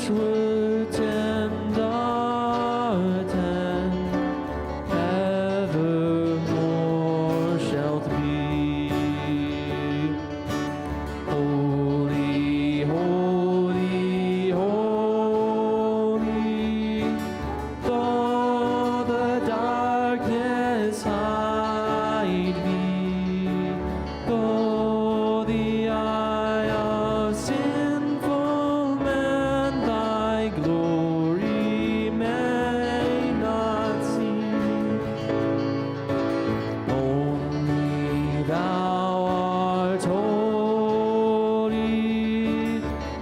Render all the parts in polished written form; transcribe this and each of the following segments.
would tend our tent, evermore shalt be. Holy, holy, holy, though the darkness hide thee, though the eye of sinful man thy glory may not see. Only thou art holy,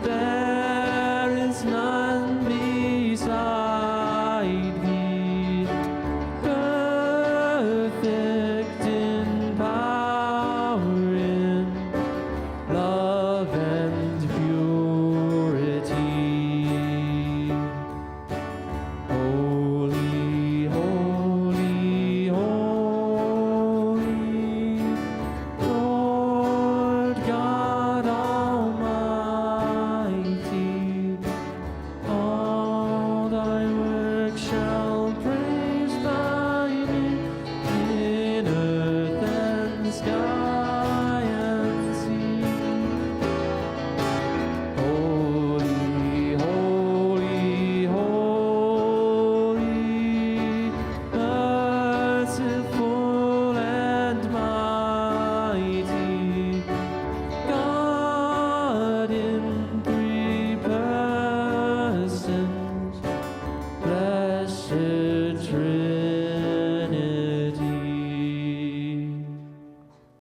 there is none beside thee, perfect in power, in love and purity. Holy, holy, holy, Lord God Almighty, all thy works shall praise thy name in earth and sky.